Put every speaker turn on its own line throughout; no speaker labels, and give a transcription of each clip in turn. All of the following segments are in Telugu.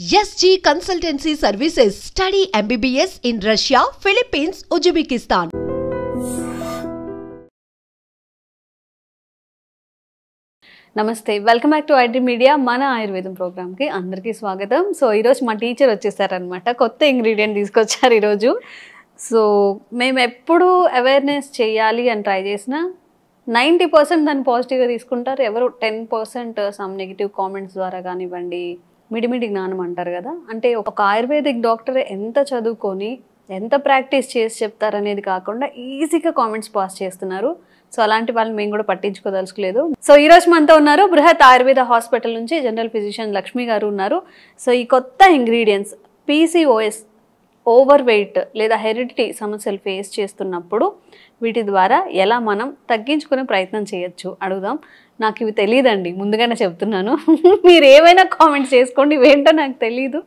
SG Consultancy Services. Study MBBS in Russia, Philippines, Uzbekistan.
నమస్తే, welcome back to IT media. మన ఆయుర్వేదం ప్రోగ్రామ్కి అందరికీ స్వాగతం. సో ఈరోజు మా టీచర్ వచ్చేసారనమాట, కొత్త ఇంగ్రీడియంట్ తీసుకొచ్చారు ఈరోజు. సో మేము ఎప్పుడు అవేర్నెస్ చేయాలి అని ట్రై చేసిన 90% దాన్ని పాజిటివ్గా తీసుకుంటారు. ఎవరు 10% సమ్ నెగిటివ్ కామెంట్స్ ద్వారా కానివ్వండి, మిడిమిడి జ్ఞానం అంటారు కదా, అంటే ఒక ఆయుర్వేదిక్ డాక్టర్ ఎంత చదువుకొని ఎంత ప్రాక్టీస్ చేసి చెప్తారనేది కాకుండా ఈజీగా కామెంట్స్ పాస్ చేస్తున్నారు. సో అలాంటి వాళ్ళని మేము కూడా పట్టించుకోదలుచుకోలేదు. సో ఈరోజు మనతో ఉన్నారు బృహత్ ఆయుర్వేద హాస్పిటల్ నుంచి జనరల్ ఫిజిషియన్ లక్ష్మి గారు ఉన్నారు. సో ఈ కొత్త ఇంగ్రీడియంట్స్ PCOS, ఓవర్ వెయిట్ లేదా హెరిడిటీ సమస్యలు ఫేస్ చేస్తున్నప్పుడు వీటి ద్వారా ఎలా మనం తగ్గించుకునే ప్రయత్నం చేయొచ్చు అడుగుదాం. నాకు ఇవి తెలియదండి, ముందుగానే చెప్తున్నాను. మీరు ఏమైనా కామెంట్స్ చేసుకోండి, ఇవేంటో నాకు తెలీదు.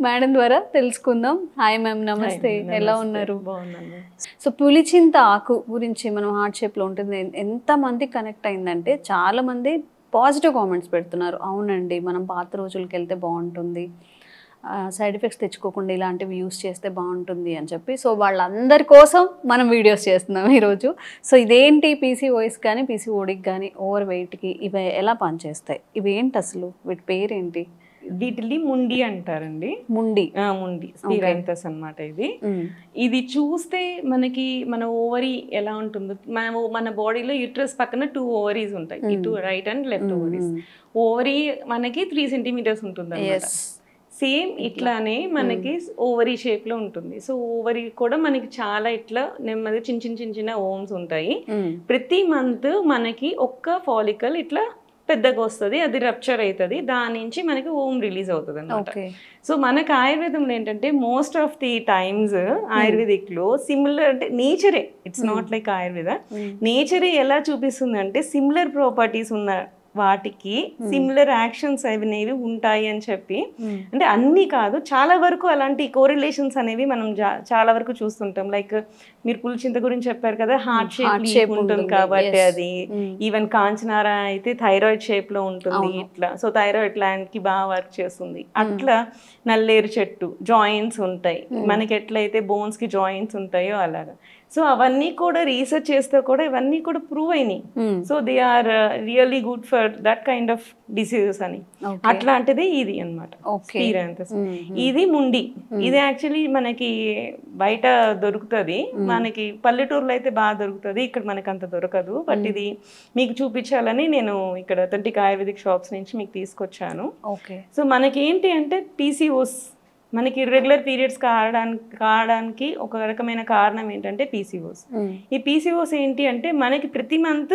మేడం ద్వారా తెలుసుకుందాం. హాయ్ మ్యామ్, నమస్తే. ఎలా ఉన్నారు? సో పులిచింత ఆకు గురించి మనం హార్ట్ షేప్లో ఉంటుంది ఎంతమంది కనెక్ట్ అయిందంటే చాలామంది పాజిటివ్ కామెంట్స్ పెడుతున్నారు. అవునండి, మనం పాత రోజులకి వెళ్తే బాగుంటుంది, సైడ్ ఎఫెక్ట్స్ తెచ్చుకోకుండా ఇలాంటివి యూస్ చేస్తే బాగుంటుంది అని చెప్పి. సో వాళ్ళందరి కోసం మనం వీడియోస్ చేస్తున్నాం ఈరోజు. సో ఇదేంటి PCOS కానీ PCODకి కానీ ఓవర్ వెయిట్కి ఇవి ఎలా పనిచేస్తాయి, ఇవి ఏంటి అసలు, వీటి పేరేంటి?
వీటిని ముండి అంటారండి. ముండి స్పిరాంతస్ అన్నమాట. ఇది చూస్తే మనకి మన ఓవరీ ఎలా ఉంటుందో, మన బాడీలో యూట్రస్ పక్కన 2 ఓవరీస్ ఉంటాయి, ఇటు right and left ovaries. Ovary మనకి 3 సెంటీమీటర్స్ ఉంటుంది అన్నమాట. సేమ్ ఇట్లానే మనకి ఓవరీ షేప్ లో ఉంటుంది. సో ఓవరీ కూడా మనకి చాలా ఇట్లా నెమ్మది చిన్న ఓమ్స్ ఉంటాయి. ప్రతి మంత్ మనకి ఒక్క ఫాలికల్ ఇట్లా పెద్దగా వస్తుంది, అది రప్చర్ అవుతుంది, దాని నుంచి మనకి ఓమ్ రిలీజ్ అవుతుంది అనమాట. సో మనకు ఆయుర్వేదంలో ఏంటంటే most of the times ayurvedic లో సిమిలర్, అంటే నేచరే, ఇట్స్ నాట్ లైక్ ఆయుర్వేద, నేచరే ఎలా చూపిస్తుంది అంటే సిమిలర్ ప్రాపర్టీస్ ఉన్న వాటికి సిమిలర్ యాక్షన్స్ అనేవి ఉంటాయి అని చెప్పి, అంటే అన్ని కాదు, చాలా వరకు అలాంటి కోరిలేషన్స్ అనేవి మనం చాలా వరకు చూస్తుంటాం. లైక్ మీరు పులిచింత గురించి చెప్పారు కదా, హార్ట్ షేప్ ఉంటుంది కాబట్టి అది. ఈవెన్ కాంచనారా అయితే థైరాయిడ్ షేప్ లో ఉంటుంది ఇట్లా. సో థైరాయిడ్ గ్లాండ్ కి బాగా వర్క్ చేస్తుంది. అట్లా నల్లేరు చెట్టు జాయింట్స్ ఉంటాయి మనకి, ఎట్లయితే బోన్స్ కి జాయింట్స్ ఉంటాయో అలాగా. సో అవన్నీ కూడా రీసెర్చ్ చేస్తే కూడా ఇవన్నీ కూడా ప్రూవ్ అయినాయి. So they are really good for that kind of diseases అని. అట్లాంటిది ఇది అనమాట స్పిరాంతస్. ఇది ముండి. ఇది యాక్చువల్లీ మనకి బయట దొరుకుతుంది, మనకి పల్లెటూరులో అయితే బాగా దొరుకుతుంది, ఇక్కడ మనకి అంత దొరకదు. బట్ ఇది మీకు చూపించాలని నేను ఇక్కడ అథెంటిక్ ఆయుర్వేదిక్ షాప్స్ నుంచి మీకు తీసుకొచ్చాను. సో మనకి ఏంటి అంటే PCOS, మనకి ఇర్రెగ్యులర్ పీరియడ్స్ కావడానికి ఒక రకమైన కారణం ఏంటంటే PCOS. ఈ PCOS ఏంటి అంటే మనకి ప్రతి మంత్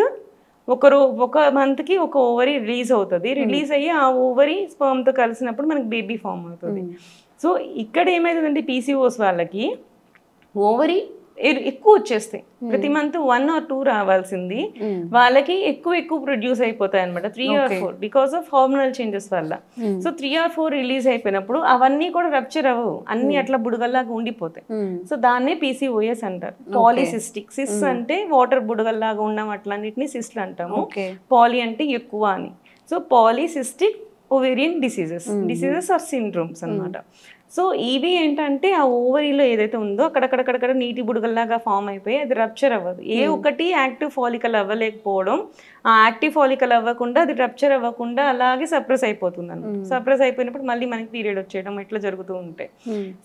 ఒక మంత్కి ఒక ఓవరీ రిలీజ్ అవుతుంది. రిలీజ్ అయ్యి ఆ ఓవరీ స్పర్మ్తో కలిసినప్పుడు మనకి బేబీ ఫామ్ అవుతుంది. సో ఇక్కడ ఏమవుతుందంటే PCOS వాళ్ళకి ఓవరీ ఎక్కువ వచ్చేస్తాయి, ప్రతి మంత్ 1 or 2 రావాల్సింది వాళ్ళకి ఎక్కువ ప్రొడ్యూస్ అయిపోతాయి అనమాట, 3 or 4, because of hormonal changes వల్ల. సో 3 or 4 రిలీజ్ అయిపోయినప్పుడు అవన్నీ కూడా రప్చర్ అవ్వవు, అన్ని అట్లా బుడగల్లాగా ఉండిపోతాయి. సో దాన్నే PCOS అంటారు. పాలిసిస్టిక్, సిస్ అంటే వాటర్ బుడగల్లాగా ఉన్న అట్లన్నిటిని సిస్ట్లు అంటాము, పాలి అంటే ఎక్కువ అని. So polycystic ovarian diseases or syndromes అనమాట. సో ఇవి ఏంటంటే ఆ ఓవరీలో ఏదైతే ఉందో అక్కడక్కడ నీటి బుడగల్లాగా ఫామ్ అయిపోయి అది రప్చర్ అవ్వదు. ఏ ఒకటి యాక్టివ్ ఫాలికల్ అవ్వలేకపోవడం, ఆ యాక్టివ్ ఫాలికల్ అవ్వకుండా అది రప్చర్ అవ్వకుండా అలాగే సప్రెస్ అయిపోతుంది అనమాట. సప్రెస్ అయిపోయినప్పుడు మళ్ళీ మనకి పీరియడ్ వచ్చేయడం ఇట్లా జరుగుతూ ఉంటాయి.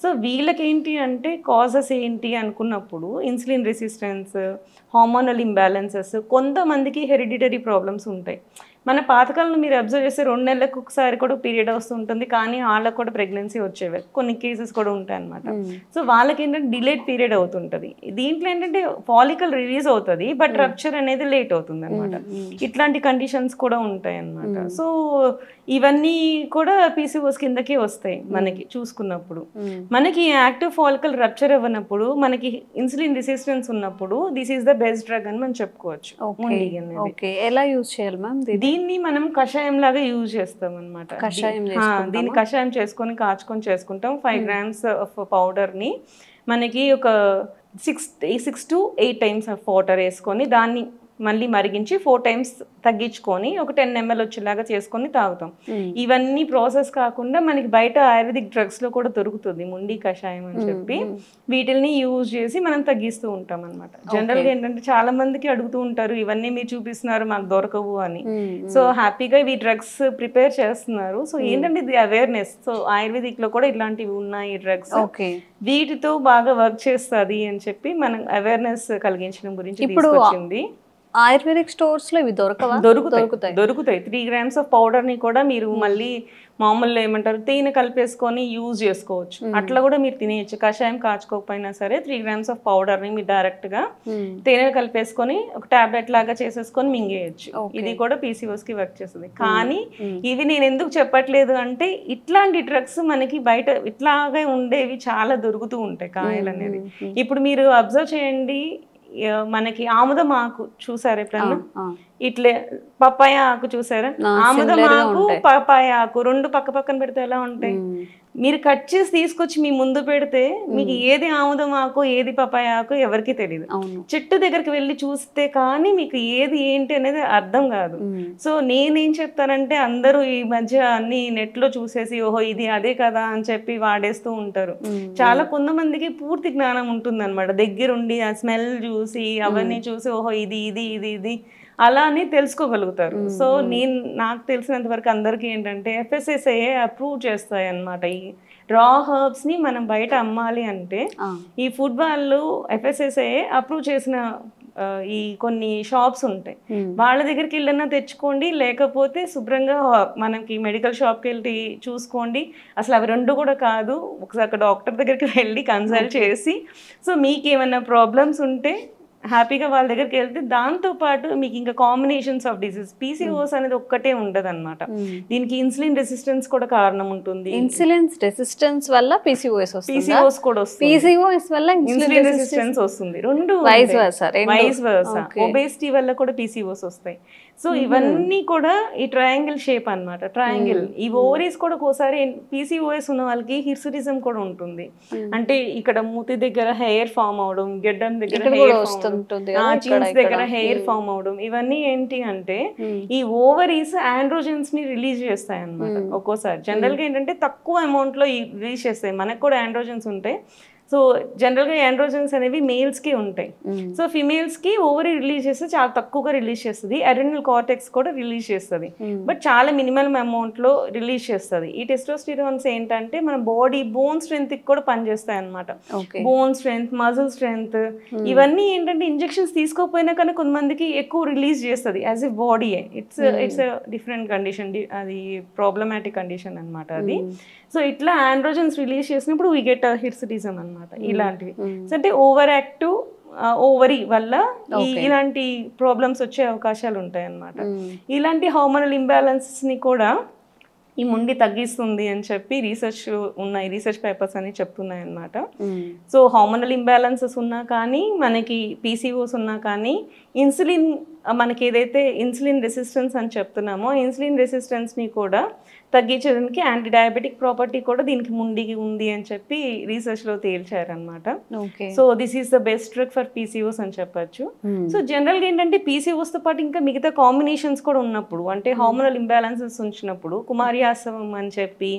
సో వీళ్ళకి ఏంటి అంటే కాజెస్ ఏంటి అనుకున్నప్పుడు ఇన్సులిన్ రెసిస్టెన్స్, హార్మోనల్ ఇంబ్యాలెన్సెస్, కొంతమందికి హెరిడిటరీ ప్రాబ్లమ్స్ ఉంటాయి. మన పాతకాలంలో మీరు అబ్జర్వ్ చేస్తే 2 నెలలకు ఒకసారి కూడా పీరియడ్ వస్తుంటుంది, కానీ వాళ్ళకు కూడా ప్రెగ్నెన్సీ వచ్చేవి కొన్ని కేసెస్ కూడా ఉంటాయి అనమాట. సో వాళ్ళకి ఏంటంటే డిలేడ్ పీరియడ్ అవుతుంటుంది. దీంట్లో ఏంటంటే ఫాలికల్ రిలీజ్ అవుతుంది, బట్ రప్చర్ అనేది లేట్ అవుతుంది అనమాట. ఇట్లాంటి కండిషన్స్ కూడా ఉంటాయి అన్నమాట. సో ఇవన్నీ కూడా PCOS కిందకే వస్తాయి మనకి చూసుకున్నప్పుడు. మనకి యాక్టివ్ ఫాలికల్ రప్చర్ అవ్వనప్పుడు, మనకి ఇన్సులిన్ రెసిస్టెన్స్ ఉన్నప్పుడు this is the best drug అని మనం చెప్పుకోవచ్చు.
ఎలా యూజ్ చేయాలి మ్యామ్?
దీన్ని మనం కషాయం లాగా యూజ్ చేస్తాం అనమాట. దీన్ని కషాయం చేసుకొని కాచుకొని చేసుకుంటాం. 5 grams ఆఫ్ పౌడర్ ని మనకి ఒక 6 to 8 times ఆఫ్ వాటర్ వేసుకొని దాన్ని మళ్ళీ మరిగించి 4 టైమ్స్ తగ్గించుకొని ఒక 10 ml వచ్చేలాగా చేసుకొని తాగుతాం. ఇవన్నీ ప్రాసెస్ కాకుండా మనకి బయట ఆయుర్వేదిక్ డ్రగ్స్ లో కూడా దొరుకుతుంది ముండి కషాయం అని చెప్పి, వీటిని యూజ్ చేసి మనం తగ్గిస్తూ ఉంటాం అనమాట. జనరల్ గా ఏంటంటే చాలా మందికి అడుగుతూ ఉంటారు ఇవన్నీ మీరు చూపిస్తున్నారు మాకు దొరకవు అని. సో హ్యాపీగా ఈ డ్రగ్స్ ప్రిపేర్ చేస్తున్నారు. సో ఏంటంటే ఇది అవేర్నెస్. సో ఆయుర్వేదిక్ లో కూడా ఇట్లాంటివి ఉన్నాయి డ్రగ్స్, వీటితో బాగా వర్క్ చేస్తుంది అని చెప్పి మనం అవేర్నెస్ కలిగించడం గురించి తీసుకొచ్చింది.
ఆయుర్వేదిక్ స్టోర్స్ లో ఇవి
దొరుకుతాయి. 3 grams ఆఫ్ పౌడర్ ని కూడా మీరు మళ్ళీ మామూలు ఏమంటారు తేనె కలిపేసుకొని యూజ్ చేసుకోవచ్చు. అట్లా కూడా మీరు తినేయచ్చు. కషాయం కాచుకోకపోయినా సరే 3 grams ఆఫ్ పౌడర్ ని మీరు డైరెక్ట్ గా తేనె కలిపేసుకొని ఒక టాబ్లెట్ లాగా చేసేసుకొని మింగేయచ్చు. ఇది కూడా PCOS కి వర్క్ చేస్తుంది. కానీ ఇవి నేను ఎందుకు చెప్పట్లేదు అంటే ఇట్లాంటి డ్రగ్స్ మనకి బయట ఇట్లాగే ఉండేవి చాలా దొరుకుతూ ఉంటాయి కాయలు అనేది. ఇప్పుడు మీరు అబ్జర్వ్ చేయండి, మనకి ఆముదం ఆకు చూసారా ఎప్పుడన్నా? ఇట్లే పప్పాయ ఆకు చూసారా? ఆముదం ఆకు పప్పాయ ఆకు రెండు పక్క పక్కన పెడితే ఎలా ఉంటాయి? మీరు కట్ చేసి తీసుకొచ్చి మీ ముందు పెడితే మీకు ఏది ఆముదం ఆకు ఏది పప్పాయ ఆకు ఎవరికి తెలియదు. చెట్టు దగ్గరికి వెళ్ళి చూస్తే కానీ మీకు ఏది ఏంటి అనేది అర్థం కాదు. సో నేనేం చెప్తానంటే అందరూ ఈ మధ్య అన్ని నెట్ లో చూసేసి ఓహో ఇది అదే కదా అని చెప్పి వాడేస్తూ ఉంటారు. చాలా కొంతమందికి పూర్తి జ్ఞానం ఉంటుంది అనమాట. దగ్గరుండి ఆ స్మెల్ చూసి అవన్నీ చూసి ఓహో ఇది ఇది ఇది ఇది అలా అని తెలుసుకోగలుగుతారు. సో నాకు తెలిసినంత వరకు అందరికీ ఏంటంటే FSSAI అప్రూవ్ చేస్తాయి అన్నమాట. ఈ రా హర్బ్స్ ని మనం బయట అమ్మాలి అంటే ఈ ఫుడ్ వాళ్ళు FSSAI అప్రూవ్ చేసిన ఈ కొన్ని షాప్స్ ఉంటాయి, వాళ్ళ దగ్గరికి వెళ్ళినా తెచ్చుకోండి, లేకపోతే శుభ్రంగా మనకి మెడికల్ షాప్కి వెళ్ళి చూసుకోండి. అసలు అవి రెండు కూడా కాదు, ఒకసారి డాక్టర్ దగ్గరికి వెళ్ళి కన్సల్ట్ చేసి సో మీకు ఏమైనా ప్రాబ్లమ్స్ ఉంటే హ్యాపీగా వాళ్ళ దగ్గరికి వెళ్తే దాంతో పాటు మీకు ఇంకా కాంబినేషన్స్ ఆఫ్ డిసీజ్ PCOS అనేది ఒక్కటే ఉండదు అనమాట. దీనికి ఇన్సులిన్ రెసిస్టెన్స్ కూడా కారణం ఉంటుంది.
ఇన్సులిన్ రెసిస్టెన్స్ వల్ల PCOS
కూడా వస్తుంది.
PCOS వల్ల ఇన్సులిన్
రెసిస్టెన్స్ వస్తుంది. రెండు వైస్ వర్సా. ఒబేసిటీ వల్ల కూడా PCOS వస్తాయి. సో ఇవన్నీ కూడా ఈ ట్రయాంగిల్ షేప్ అన్నమాట. ట్రయాంగిల్ ఈ ఓవరీస్ కూడా ఒకసారి PCOS ఉన్న వాళ్ళకి హిర్సుటిజం కూడా ఉంటుంది. అంటే ఇక్కడ మూతి దగ్గర హెయిర్ ఫామ్ అవడం, గెడ్డం దగ్గర హెయిర్ చీన్స్ దగ్గర హెయిర్ ఫామ్ అవడం, ఇవన్నీ ఏంటి అంటే ఈ ఓవరీస్ ఆండ్రోజన్స్ ని రిలీజ్ చేస్తాయి అన్నమాట. ఒక్కోసారి జనరల్ గా ఏంటంటే తక్కువ అమౌంట్ లో రిలీజ్ చేస్తాయి. మనకు కూడా ఆండ్రోజన్స్ ఉంటాయి. సో జనరల్గా ఆండ్రోజన్స్ అనేవి మేల్స్కి ఉంటాయి. సో ఫిమేల్స్కి ఓవరీ రిలీజ్ చేస్తే చాలా తక్కువగా రిలీజ్ చేస్తుంది. అడ్రినల్ కార్టెక్స్ కూడా రిలీజ్ చేస్తుంది, బట్ చాలా మినిమల్ అమౌంట్లో రిలీజ్ చేస్తుంది. ఈ టెస్టోస్టిరాన్స్ ఏంటంటే మన బాడీ బోన్ స్ట్రెంగ్త్కి కూడా పనిచేస్తాయి అనమాట. బోన్ స్ట్రెంగ్త్, మజిల్ స్ట్రెంగ్త్, ఇవన్నీ ఏంటంటే ఇంజెక్షన్స్ తీసుకోకపోయినా కానీ కొంతమందికి ఎక్కువ రిలీజ్ చేస్తుంది as a body. It's different condition, అది ప్రాబ్లమాటిక్ కండిషన్ అనమాట అది. సో ఇట్లా ఆండ్రోజన్స్ రిలీజ్ చేసినప్పుడు వీ గెట్ హిర్సుటిజం అనమాట. ఇలాంటివి అంటే ఓవర్ యాక్టివ్ ఓవరీ వల్ల ఇలాంటి ప్రాబ్లమ్స్ వచ్చే అవకాశాలు ఉంటాయి అన్నమాట. ఇలాంటి హార్మోనల్ ఇంబ్యాలెన్సెస్ ని కూడా ఈ ముండి తగ్గిస్తుంది అని చెప్పి రీసెర్చ్ పేపర్స్ అని చెప్తున్నాయి అన్నమాట. సో హార్మోనల్ ఇంబ్యాలెన్సెస్ ఉన్నా కానీ మనకి PCOS ఉన్నా కానీ ఇన్సులిన్ మనకి ఏదైతే ఇన్సులిన్ రెసిస్టెన్స్ అని చెప్తున్నామో ఇన్సులిన్ రెసిస్టెన్స్ని కూడా తగ్గించడానికి యాంటీ డయాబెటిక్ ప్రాపర్టీ కూడా దీనికి ముండికి ఉంది అని చెప్పి రీసెర్చ్లో తేల్చారనమాట. So this is the best drug for PCOS అని చెప్పచ్చు. సో జనరల్గా ఏంటంటే PCOSతో పాటు ఇంకా మిగతా కాంబినేషన్స్ కూడా ఉన్నప్పుడు, అంటే హార్మోనల్ ఇంబ్యాలెన్సెస్ ఉంచినప్పుడు కుమారియాసవం అని చెప్పి,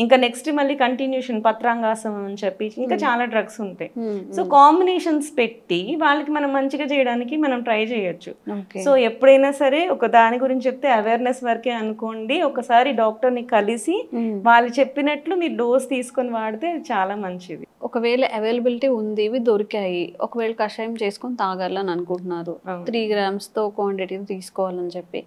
ఇంకా నెక్స్ట్ మళ్ళీ కంటిన్యూషన్ పత్రాంగాసవం అని చెప్పి ఇంకా చాలా డ్రగ్స్ ఉంటాయి. సో కాంబినేషన్స్ పెట్టి వాళ్ళకి మనం మంచిగా చేయడానికి మనం ట్రై చేయొచ్చు. సో ఎప్పుడైనా సరే ఒక దాని గురించి చెప్తే అవేర్నెస్ వరకే అనుకోండి. ఒకసారి డాక్టర్ని కలిసి వాళ్ళు చెప్పినట్లు మీరు డోస్ తీసుకొని వాడితే చాలా మంచిది.
ఒకవేళ అవైలబిలిటీ ఉంది, ఇవి దొరికాయి, ఒకవేళ కషాయం చేసుకొని తాగాలని అనుకుంటున్నారు, 3 grams తో క్వాంటిటీ తీసుకోవాలని చెప్పి,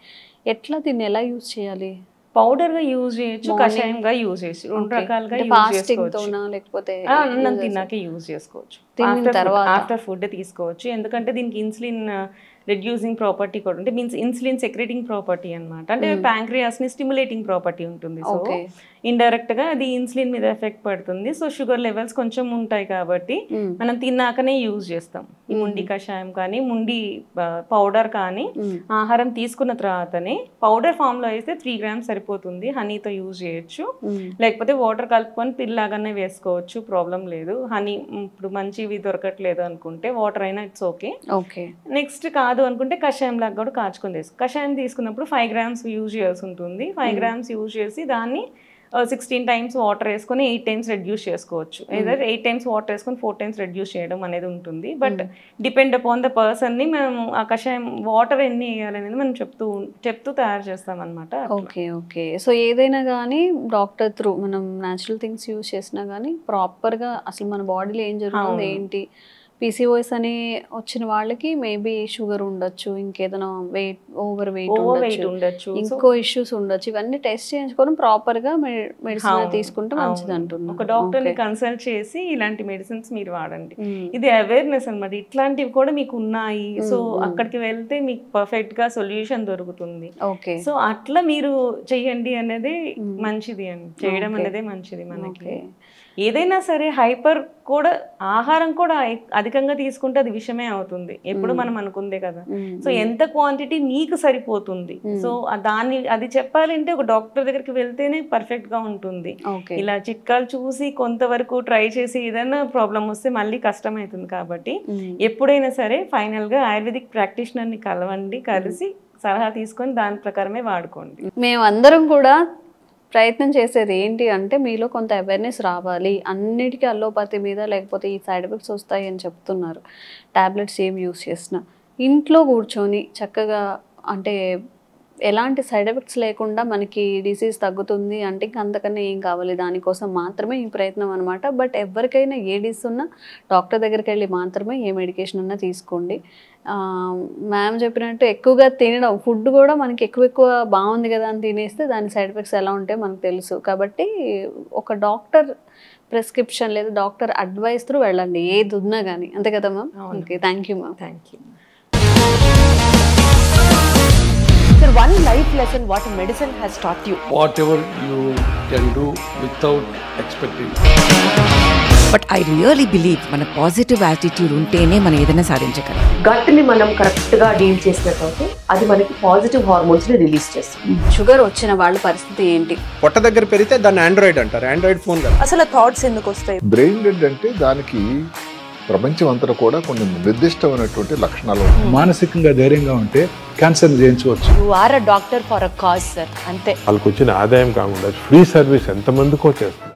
ఎట్లా దీన్ని ఎలా యూజ్ చేయాలి?
పౌడర్ గా యూజ్ చేయొచ్చు, కషాయంగా యూజ్ చేయొచ్చు, రెండు రకాలుగా యూజ్ చేసుకోవచ్చు.
లేకపోతే
అన్నం తిన్నాక యూజ్ చేసుకోవచ్చు, ఆఫ్టర్ ఫుడ్ తీసుకోవచ్చు. ఎందుకంటే దీనికి ఇన్సులిన్ రెడ్యూసింగ్ ప్రాపర్టీ కూడా అంటే మీన్స్ ఇన్సులిన్ సెక్రెటింగ్ ప్రాపర్టీ అనమాట. అంటే ప్యాంక్రియాస్ ని స్టిమ్యులేటింగ్ ప్రాపర్టీ ఉంటుంది. సో ఇండైరెక్ట్గా అది ఇన్సులిన్ మీద ఎఫెక్ట్ పడుతుంది. సో షుగర్ లెవెల్స్ కొంచెం ఉంటాయి కాబట్టి మనం తిన్నాకనే యూజ్ చేస్తాం. ఈ ముండి కషాయం కానీ ముండి పౌడర్ కానీ ఆహారం తీసుకున్న తర్వాతనే, పౌడర్ ఫామ్లో అయితే 3 grams సరిపోతుంది, హనీతో యూజ్ చేయొచ్చు. లేకపోతే వాటర్ కలుపుకొని పిల్లాగానే వేసుకోవచ్చు, ప్రాబ్లం లేదు. హనీ ఇప్పుడు మంచివి దొరకట్లేదు అనుకుంటే వాటర్ అయినా ఇట్స్ ఓకే. నెక్స్ట్ కాదు అనుకుంటే కషాయం లాగా కూడా కాచుకొని తీసుకో. కషాయం తీసుకున్నప్పుడు 5 grams యూజ్ చేయాల్సి ఉంటుంది. 5 grams యూజ్ చేసి దాన్ని 16 times వాటర్ వేసుకొని 8 times రెడ్యూస్ చేసుకోవచ్చు. ఏదైతే 8 times వాటర్ వేసుకొని 4 times రెడ్యూస్ చేయడం అనేది ఉంటుంది. బట్ డిపెండ్ అపాన్ ద పర్సన్ని మేము ఆ కషాయం వాటర్ ఎన్ని వేయాలనేది మనం చెప్తూ తయారు చేస్తాం అనమాట.
ఓకే. సో ఏదైనా కానీ డాక్టర్ త్రూ మనం న్యాచురల్ థింగ్స్ యూజ్ చేసినా కానీ ప్రాపర్గా అసలు మన బాడీలో ఏం జరుగుతుంది ఏంటి, PCOS అని వచ్చిన వాళ్ళకి మేబీ షుగర్ ఉండొచ్చు, ఇంకేదైనా ఓవర్ వెయిట్ ఉండొచ్చు, ఇంకో ఇష్యూస్ ఉండొచ్చు. ఇవన్నీ టెస్ట్ చేయించుకొని ప్రాపర్ గా మెడిసిన్ తీసుకుంటే మంచిది అంటున్నాను.
ఒక డాక్టర్ ని కన్సల్ట్ చేసి ఇలాంటి మెడిసిన్స్ మీరు వాడండి. ఇది అవేర్నెస్ అన్నమాట. ఇట్లాంటివి కూడా మీకు ఉన్నాయి, సో అక్కడికి వెళ్తే మీకు పర్ఫెక్ట్ గా సొల్యూషన్ దొరుకుతుంది. సో అట్లా మీరు చెయ్యండి అనేది మంచిది అండి, చేయడం అనేది మంచిది. మనకి ఏదైనా సరే హైపర్ కూడా ఆహారం కూడా అధికంగా తీసుకుంటే అది విషమే అవుతుంది, ఎప్పుడు మనం అనుకుందే కదా. సో ఎంత క్వాంటిటీ నీకు సరిపోతుంది, సో అది చెప్పాలంటే ఒక డాక్టర్ దగ్గరికి వెళ్తేనే పర్ఫెక్ట్ గా ఉంటుంది. ఇలా చిట్కాలు చూసి కొంతవరకు ట్రై చేసి ఏదైనా ప్రాబ్లం వస్తే మళ్ళీ కష్టం అవుతుంది. కాబట్టి ఎప్పుడైనా సరే ఫైనల్ గా ఆయుర్వేదిక్ ప్రాక్టీషనర్ ని కలవండి, కలిసి సలహా తీసుకొని దాని ప్రకారమే వాడుకోండి.
మేమందరం కూడా ప్రయత్నం చేసేది ఏంటి అంటే మీలో కొంత అవేర్నెస్ రావాలి. అన్నిటికీ అల్లోపతి మీద లేకపోతే ఈ సైడ్ ఎఫెక్ట్స్ వస్తాయి అని చెప్తున్నారు. టాబ్లెట్స్ ఏం యూస్ చేసినా ఇంట్లో కూర్చొని చక్కగా అంటే ఎలాంటి సైడ్ ఎఫెక్ట్స్ లేకుండా మనకి డిసీజ్ తగ్గుతుంది అంటే ఇంక అంతకన్నా ఏం కావాలి, దానికోసం మాత్రమే ఈ ప్రయత్నం అనమాట. బట్ ఎవరికైనా ఏ డిసీజ్ ఉన్నా డాక్టర్ దగ్గరికి వెళ్ళి మాత్రమే ఏ మెడికేషన్ ఉన్నా తీసుకోండి. మ్యామ్ చెప్పినట్టు ఎక్కువగా తినడం, ఫుడ్ కూడా మనకి ఎక్కువ బాగుంది కదా అని తినేస్తే దాని సైడ్ ఎఫెక్ట్స్ ఎలా ఉంటాయో మనకు తెలుసు. కాబట్టి ఒక డాక్టర్ ప్రిస్క్రిప్షన్ లేదా డాక్టర్ అడ్వైస్ త్రూ వెళ్ళండి ఏది ఉన్నా కానీ, అంతే కదా ma'am? Okay, thank you ma'am.
Thank you.
Sir, one life lesson what medicine has taught you.
Whatever you can do without expecting.
But I really believe మన పాజిటివ్ యాటిట్యూడ్ ఉంటేనే మనం ఏదైనా సాధించగలం.
గట్ ని మనం కరెక్ట్ గా డీల్ చేసినట్లయితే అది మనకి పాజిటివ్ హార్మోన్స్ ని రిలీజ్ చేస్తుంది.
షుగర్ వచ్చిన వాళ్ళ పరిస్థితి ఏంటి?
పొట్ట దగ్గర పెరిగితే దాన్ని ఆండ్రాయిడ్ అంటారు, ఆండ్రాయిడ్ ఫోన్ కదా.
అసలు థాట్స్ ఎందుకు వస్తాయి?
బ్రెయిన్ డెడ్ అంటే దానికి ప్రపంచం అంతా కూడా కొన్ని నిర్దిష్టమైనటువంటి లక్షణాలు.
మానసికంగా ధైర్యంగా ఉంటే క్యాన్సర్ జయించవచ్చు.
You are a doctor for a cause, sir. అంతే.
వాళ్ళకి వచ్చిన ఆదాయం కాకుండా ఫ్రీ సర్వీస్ ఎంతమందికో చేస్తారు.